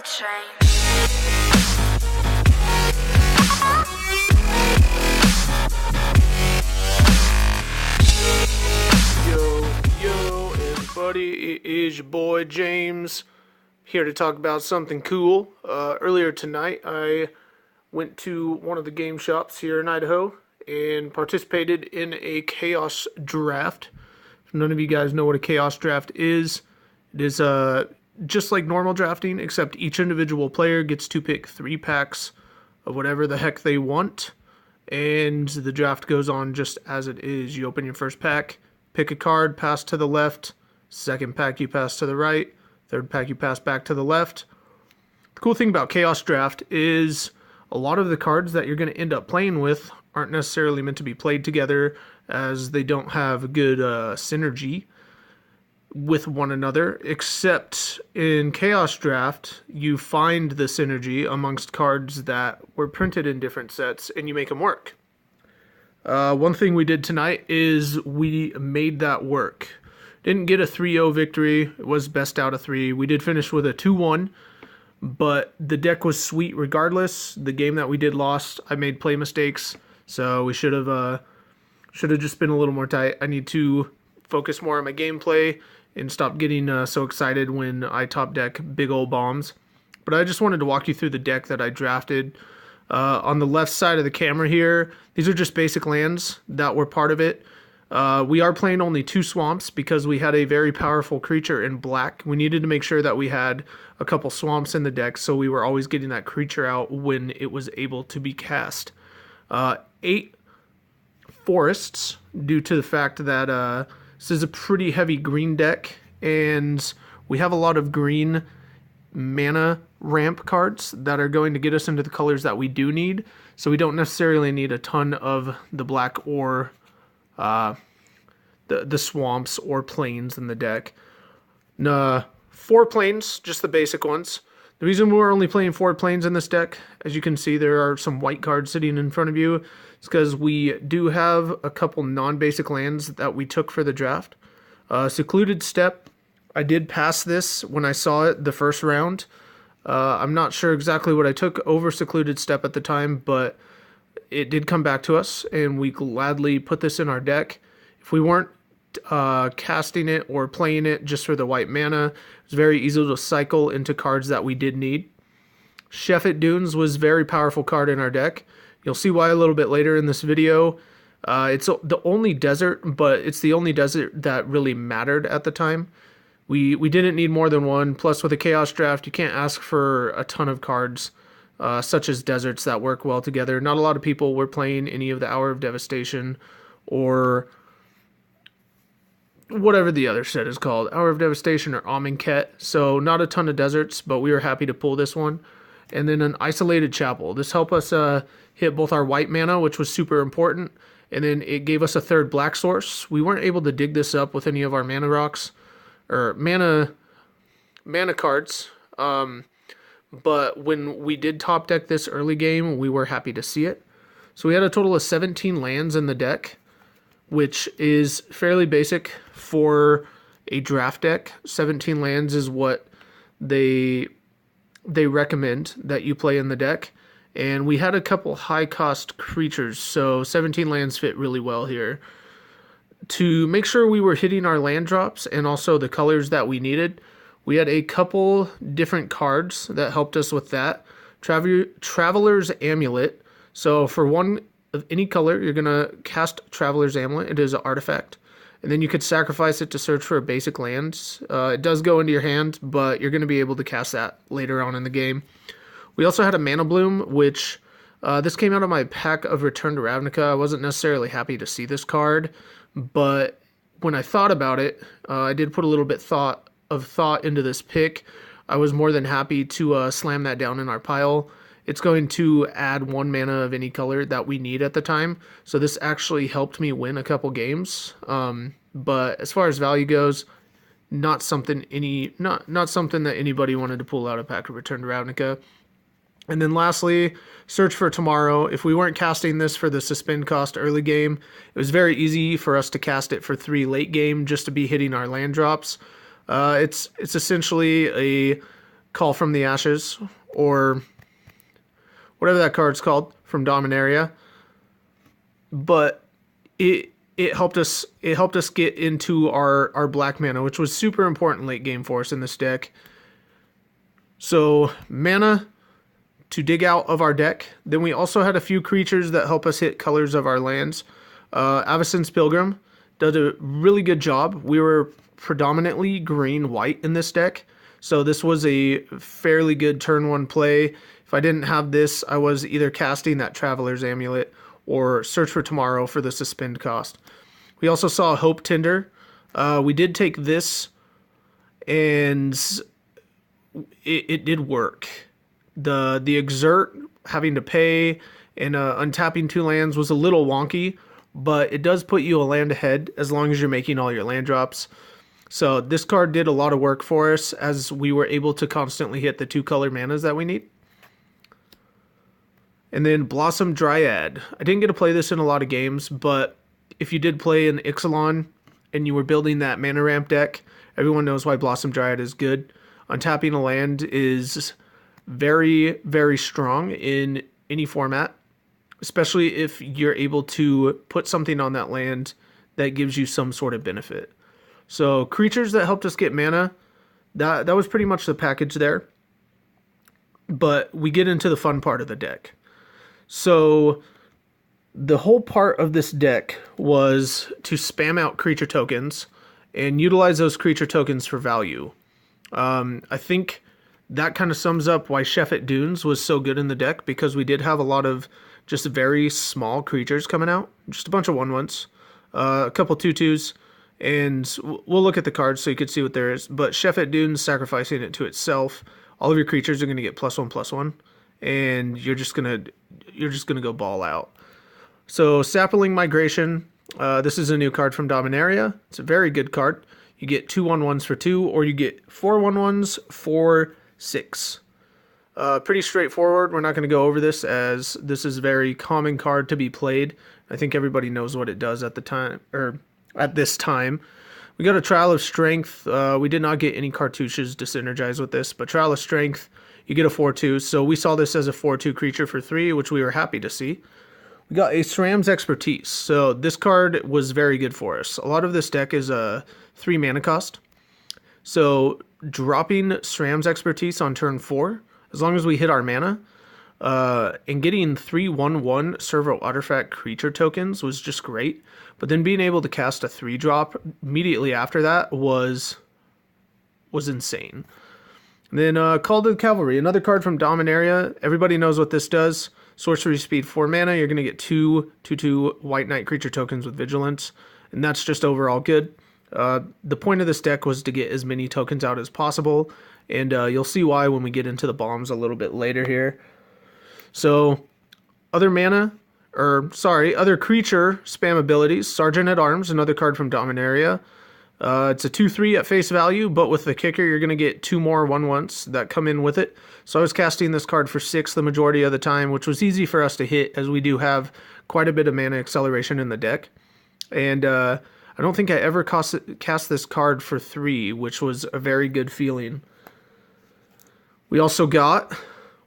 train. Yo, everybody, it is your boy James, here to talk about something cool. Earlier tonight, I went to one of the game shops here in Idaho and participated in a chaos draft. If none of you guys know what a chaos draft is, it is just like normal drafting, except each individual player gets to pick 3 packs of whatever the heck they want, and the draft goes on just as it is. You open your first pack, pick a card, pass to the left. Second pack you pass to the right. Third pack you pass back to the left. The cool thing about Chaos Draft is a lot of the cards that you're going to end up playing with aren't necessarily meant to be played together, as they don't have good synergy with one another, except in Chaos Draft, you find the synergy amongst cards that were printed in different sets, and you make them work. One thing we did tonight is we made that work. Didn't get a 3-0 victory. It was best out of 3. We did finish with a 2-1, but the deck was sweet regardless. The game that we did lost. I made play mistakes, so we should have just been a little more tight. I need to focus more on my gameplay and stop getting so excited when I top deck big old bombs. But I just wanted to walk you through the deck that I drafted. On the left side of the camera here, these are just basic lands that were part of it. We are playing only 2 swamps because we had a very powerful creature in black. We needed to make sure that we had a couple swamps in the deck, so we were always getting that creature out when it was able to be cast. 8 forests, due to the fact that this is a pretty heavy green deck, and we have a lot of green mana ramp cards that are going to get us into the colors that we do need, so we don't necessarily need a ton of the black or the swamps or plains in the deck. 4 plains, just the basic ones. The reason we're only playing 4 plains in this deck, as you can see, there are some white cards sitting in front of you. It's because we do have a couple non-basic lands that we took for the draft. Secluded Steppe, I did pass this when I saw it the first round. I'm not sure exactly what I took over Secluded Steppe at the time, but it did come back to us, and we gladly put this in our deck. If we weren't casting it or playing it just for the white mana, it's very easy to cycle into cards that we did need. Chef at Dunes was a very powerful card in our deck. You'll see why a little bit later in this video. It's the only desert, but it's the only desert that really mattered at the time. We didn't need more than one. Plus, with a Chaos Draft, you can't ask for a ton of cards, such as deserts, that work well together. Not a lot of people were playing any of the Hour of Devastation or whatever the other set is called, Hour of Devastation or Amonkhet. So not a ton of deserts, but we were happy to pull this one. And then an Isolated Chapel. This helped us hit both our white mana, which was super important, and then it gave us a 3rd black source. We weren't able to dig this up with any of our mana rocks or mana cards. But when we did top deck this early game, we were happy to see it. So we had a total of 17 lands in the deck, which is fairly basic for a draft deck. 17 lands is what they recommend that you play in the deck. And we had a couple high-cost creatures, so 17 lands fit really well here. To make sure we were hitting our land drops and also the colors that we needed, we had a couple different cards that helped us with that. Traveler's Amulet. So for one of any color, you're going to cast Traveler's Amulet. It is an artifact. And then you could sacrifice it to search for a basic land. It does go into your hand, but you're going to be able to cast that later on in the game. We also had a Mana Bloom, which this came out of my pack of Return to Ravnica. I wasn't necessarily happy to see this card, but when I thought about it, I did put a little bit of thought into this pick. I was more than happy to slam that down in our pile. It's going to add 1 mana of any color that we need at the time, so this actually helped me win a couple games. But as far as value goes, not something that anybody wanted to pull out of pack of Return to Ravnica. And then lastly, Search for Tomorrow. If we weren't casting this for the suspend cost early game, it was very easy for us to cast it for 3 late game just to be hitting our land drops. It's essentially a Call from the Ashes, or whatever that card's called from Dominaria. But it helped us get into our black mana, which was super important late game for us in this deck. So mana to dig out of our deck. Then we also had a few creatures that help us hit colors of our lands. Avacyn's Pilgrim does a really good job. We were predominantly green-white in this deck, so this was a fairly good turn one play. If I didn't have this, I was either casting that Traveler's Amulet or Search for Tomorrow for the suspend cost. We also saw Hope Tinder. We did take this, and it did work. The Exert, having to pay, and untapping 2 lands was a little wonky, but it does put you a land ahead as long as you're making all your land drops. So this card did a lot of work for us as we were able to constantly hit the 2 color manas that we need. And then Blossom Dryad. I didn't get to play this in a lot of games, but if you did play an Ixalan and you were building that mana ramp deck, everyone knows why Blossom Dryad is good. Untapping a land is very, very strong in any format, especially if you're able to put something on that land that gives you some sort of benefit. So creatures that helped us get mana, that was pretty much the package there. But we get into the fun part of the deck. So the whole part of this deck was to spam out creature tokens and utilize those creature tokens for value. I think that kind of sums up why Shefet Dunes was so good in the deck, because we did have a lot of just very small creatures coming out. Just a bunch of 1/1s, a couple 2/2s, and we'll look at the cards so you can see what there is. But Shefet Dunes, sacrificing it to itself, all of your creatures are going to get +1/+1, and you're just gonna go ball out. So Sapling Migration, this is a new card from Dominaria. It's a very good card. You get 2 1/1s for 2, or you get 4 1/1s for 6. Pretty straightforward. We're not going to go over this, as this is a very common card to be played. I think everybody knows what it does at the time, or at this time. We got a Trial of Strength. We did not get any cartouches to synergize with this, but Trial of Strength, you get a 4/2. So we saw this as a 4/2 creature for 3, which we were happy to see. We got a SRAM's Expertise. So this card was very good for us. A lot of this deck is a 3 mana cost. So dropping SRAM's Expertise on turn 4, as long as we hit our mana, and getting 3 1/1 Servo Artifact creature tokens was just great. But then being able to cast a 3-drop immediately after that was insane. And then Call to the Cavalry, another card from Dominaria. Everybody knows what this does. Sorcery speed 4 mana. You're going to get 2/2 White Knight creature tokens with Vigilance, and that's just overall good. The point of this deck was to get as many tokens out as possible, and you'll see why when we get into the bombs a little bit later here. So other creature spam abilities. Sergeant at Arms, another card from Dominaria. It's a 2/3 at face value, but with the kicker, you're going to get 2 more 1/1s that come in with it. So I was casting this card for 6 the majority of the time, which was easy for us to hit, as we do have quite a bit of mana acceleration in the deck. And I don't think I ever cast this card for 3, which was a very good feeling. We also got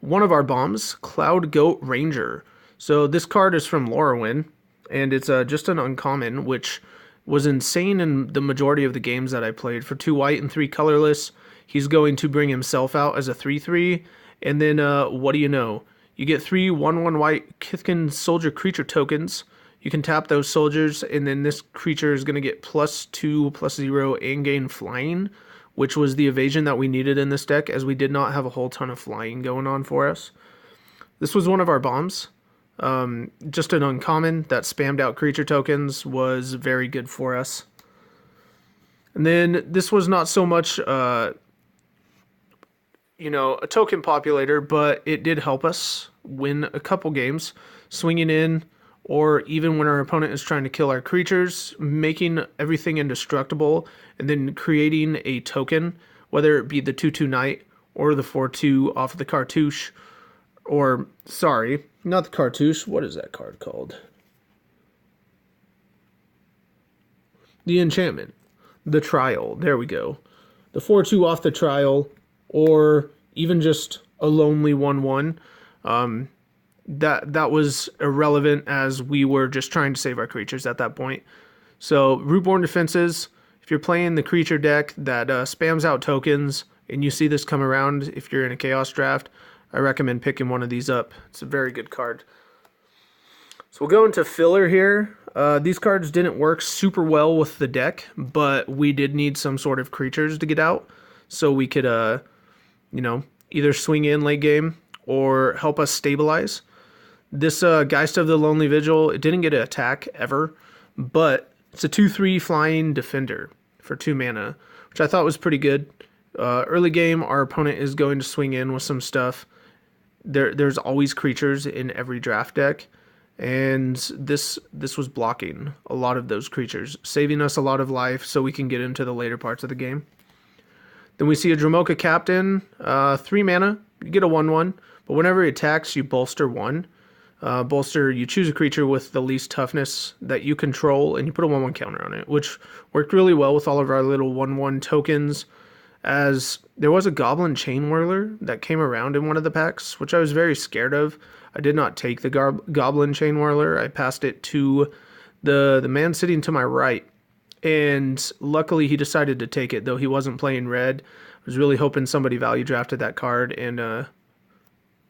one of our bombs, Cloud Goat Ranger. So this card is from Lorwyn, and it's just an uncommon, which was insane in the majority of the games that I played. For 2 white and 3 colorless, he's going to bring himself out as a 3/3, and then what do you know? You get 3 1/1 white Kithkin Soldier creature tokens. You can tap those soldiers, and then this creature is going to get +2/+0 and gain flying, which was the evasion that we needed in this deck, as we did not have a whole ton of flying going on for us. This was one of our bombs. Just an uncommon that spammed out creature tokens, was very good for us. And then this was not so much, a token populator, but it did help us win a couple games, swinging in, or even when our opponent is trying to kill our creatures, making everything indestructible, and then creating a token, whether it be the 2/2 Knight or the 4/2 off of the cartouche, or, sorry, not the cartouche, what is that card called? The enchantment. The Trial, there we go. The 4/2 off the Trial, or even just a lonely 1/1, that was irrelevant as we were just trying to save our creatures at that point. So Rootborn Defenses, if you're playing the creature deck that spams out tokens and you see this come around, if you're in a Chaos draft, I recommend picking one of these up. It's a very good card. So we'll go into filler here. These cards didn't work super well with the deck, but we did need some sort of creatures to get out so we could, either swing in late game or help us stabilize. This Geist of the Lonely Vigil, it didn't get an attack ever, but it's a 2/3 flying defender for 2 mana, which I thought was pretty good. Early game, our opponent is going to swing in with some stuff. There's always creatures in every draft deck, and this was blocking a lot of those creatures, saving us a lot of life so we can get into the later parts of the game. Then we see a Dromoka Captain, 3 mana, you get a 1/1, but whenever he attacks, you bolster 1. Bolster, you choose a creature with the least toughness that you control, and you put a 1/1 counter on it, which worked really well with all of our little 1/1 tokens, as there was a Goblin Chain Whirler that came around in one of the packs, which I was very scared of. I did not take the Goblin Chain Whirler. I passed it to the man sitting to my right, and luckily he decided to take it, though he wasn't playing red. I was really hoping somebody value drafted that card, and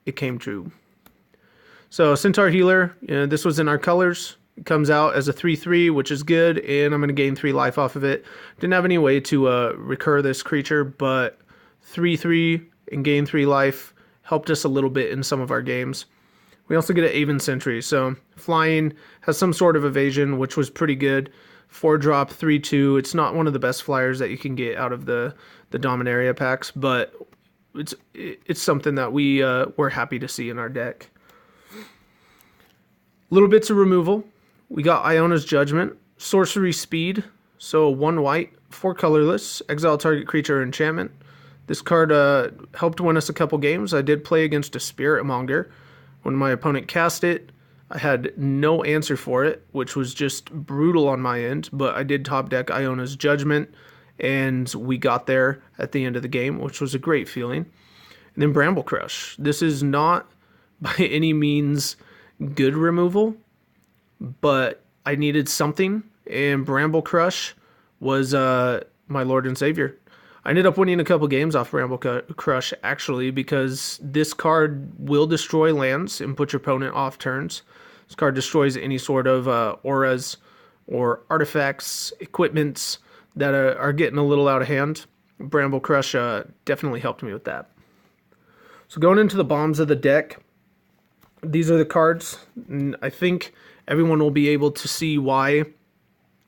it came true. So Centaur Healer, this was in our colors. It comes out as a 3/3, which is good, and I'm going to gain 3 life off of it. Didn't have any way to recur this creature, but 3/3 and gain 3 life helped us a little bit in some of our games. We also get an Aven Sentry, so flying has some sort of evasion, which was pretty good. 4-drop, 3/2. It's not one of the best flyers that you can get out of the Dominaria packs, but it's something that we're happy to see in our deck. Little bits of removal. We got Iona's Judgment, Sorcery Speed, so 1 white, 4 colorless, exile target creature or enchantment. This card helped win us a couple games. I did play against a Spirit Monger. When my opponent cast it, I had no answer for it, which was just brutal on my end, but I did top deck Iona's Judgment, and we got there at the end of the game, which was a great feeling. And then Bramble Crush. This is not by any means good removal, but I needed something, and Bramble Crush was my Lord and Savior. I ended up winning a couple games off Bramble Crush, actually, because this card will destroy lands and put your opponent off turns. This card destroys any sort of auras or artifacts, equipments that are getting a little out of hand. Bramble Crush definitely helped me with that. So going into the bombs of the deck, these are the cards. And I think everyone will be able to see why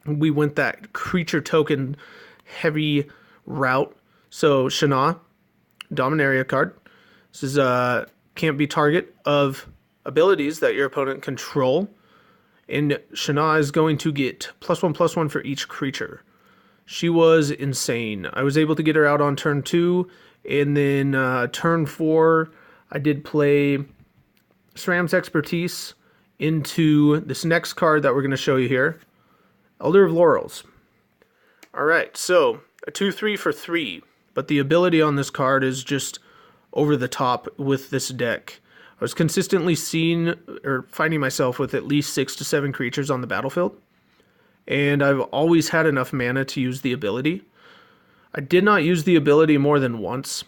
we went that creature token heavy route. So Shana, Dominaria card. This is can't be target of abilities that your opponent control. And Shana is going to get +1/+1 for each creature. She was insane. I was able to get her out on turn 2, and then turn 4, I did play SRAM's Expertise into this next card that we're going to show you here, Elder of Laurels. Alright, so a 2/3 for 3, but the ability on this card is just over the top with this deck. I was consistently finding myself with at least 6 to 7 creatures on the battlefield, and I've always had enough mana to use the ability. I did not use the ability more than once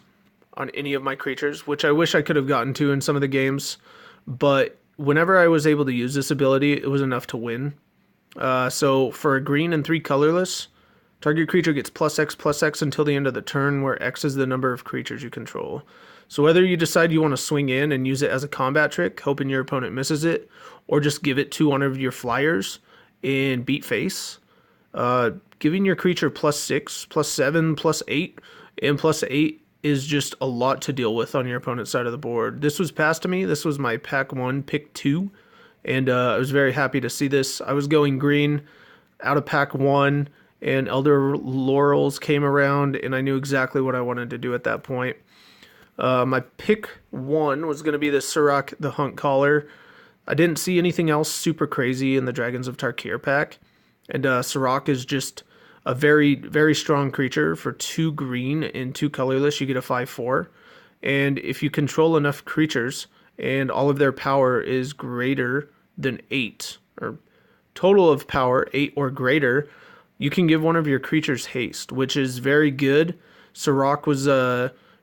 on any of my creatures, which I wish I could have gotten to in some of the games, but whenever I was able to use this ability, it was enough to win. So for a green and 3 colorless, target creature gets +X/+X until the end of the turn, where X is the number of creatures you control. So whether you decide you want to swing in and use it as a combat trick, hoping your opponent misses it, or just give it to one of your flyers and beat face, giving your creature +6, +7, +8, and +8 is just a lot to deal with on your opponent's side of the board. This was passed to me. This was my pack 1, pick 2, and I was very happy to see this. I was going green out of pack 1, and Elder Laurels came around, and I knew exactly what I wanted to do at that point. My pick 1 was going to be the Surrak the Hunt Caller. I didn't see anything else super crazy in the Dragons of Tarkir pack, and Surrak is just a very, very strong creature. For 2 green and 2 colorless, you get a 5/4, And if you control enough creatures and all of their power is greater than 8, or total of power 8 or greater, you can give one of your creatures haste, which is very good. Sirach was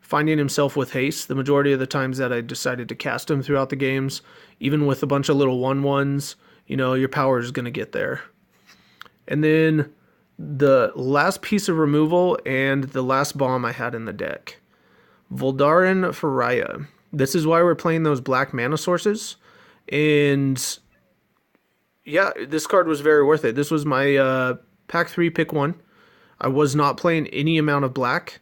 finding himself with haste the majority of the times that I decided to cast him throughout the games. Even with a bunch of little 1/1s, you know, your power is going to get there. And then the last piece of removal and the last bomb I had in the deck. Voldaren Faraya. This is why we're playing those black mana sources. And yeah, this card was very worth it. This was my pack 3 pick 1. I was not playing any amount of black,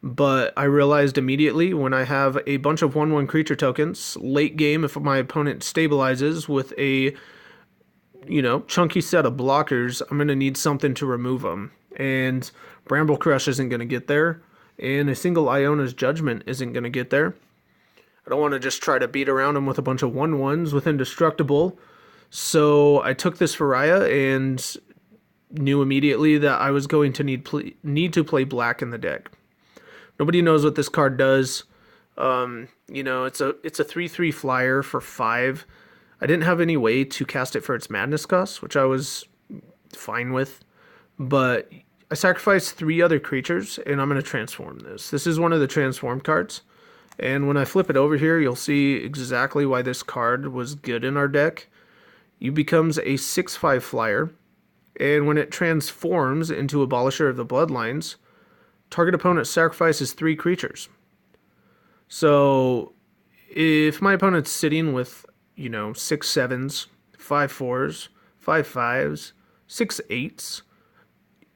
but I realized immediately when I have a bunch of 1/1 creature tokens, late game if my opponent stabilizes with a, you know, chunky set of blockers, I'm going to need something to remove them. And Bramble Crush isn't going to get there, and a single Iona's Judgment isn't going to get there. I don't want to just try to beat around them with a bunch of 1/1s with Indestructible. So I took this Faraya and knew immediately that I was going to need to play black in the deck. Nobody knows what this card does. You know, it's a 3/3 flyer for 5. I didn't have any way to cast it for its madness cost, which I was fine with. But I sacrificed 3 other creatures, and I'm going to transform this. This is one of the transform cards. And when I flip it over here, you'll see exactly why this card was good in our deck. You becomes a 6/5 flyer. And when it transforms into Abolisher of the Bloodlines, target opponent sacrifices 3 creatures. So if my opponent's sitting with, you know, 6/7s, 5/4s, 5/5s, 6/8s,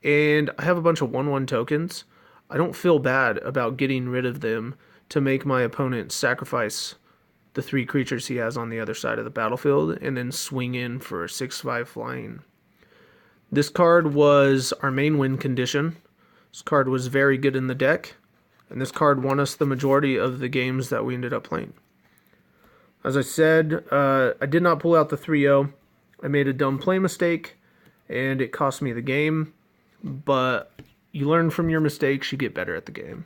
and I have a bunch of 1/1 tokens, I don't feel bad about getting rid of them to make my opponent sacrifice the 3 creatures he has on the other side of the battlefield and then swing in for a 6/5 flying. This card was our main win condition. This card was very good in the deck, and this card won us the majority of the games that we ended up playing. As I said, I did not pull out the 3-0. I made a dumb play mistake, and it cost me the game, but you learn from your mistakes, you get better at the game.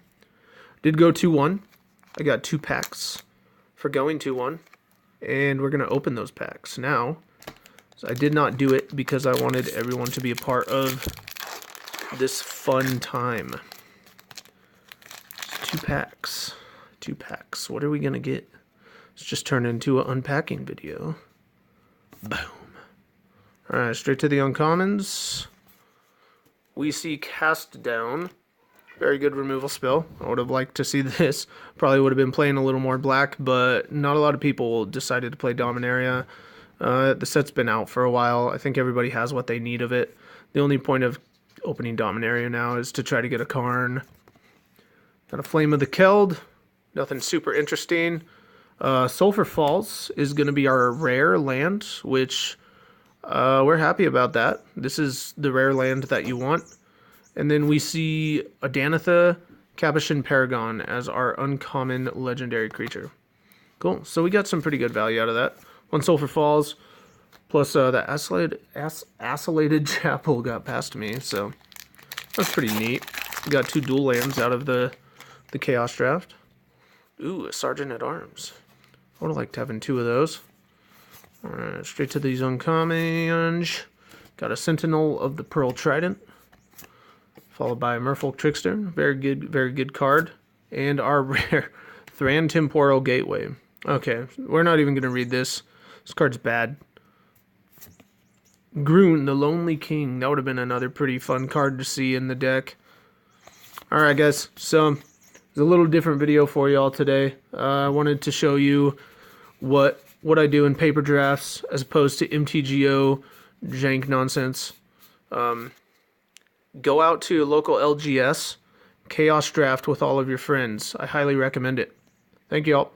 Did go 2-1. I got 2 packs for going 2-1, and we're going to open those packs now. So I did not do it because I wanted everyone to be a part of this fun time. 2 packs. 2 packs. What are we going to get? Let's just turn into an unpacking video. Boom. Alright, straight to the uncommons. We see Cast Down. Very good removal spell. I would have liked to see this. Probably would have been playing a little more black, but not a lot of people decided to play Dominaria. The set's been out for a while. I think everybody has what they need of it. The only point of opening Dominaria now is to try to get a Karn. Got a Flame of the Keld. Nothing super interesting. Sulphur Falls is going to be our rare land, which we're happy about that. This is the rare land that you want. And then we see Adanitha Capuchin Paragon as our uncommon legendary creature. Cool. So we got some pretty good value out of that. 1 Sulphur Falls, plus the Acylated Chapel got past me, so that's pretty neat. We got 2 dual lands out of the Chaos Draft. Ooh, a Sergeant at Arms. I would have liked having 2 of those. Alright, straight to these uncommons. Got a Sentinel of the Pearl Trident, followed by a Merfolk Trickster. Very good card. And our rare Thran Temporal Gateway. Okay, we're not even going to read this. This card's bad. Groon, the Lonely King. That would have been another pretty fun card to see in the deck. Alright guys, so it's a little different video for y'all today. I wanted to show you what I do in paper drafts as opposed to MTGO jank nonsense. Go out to a local LGS, Chaos Draft with all of your friends. I highly recommend it. Thank you all.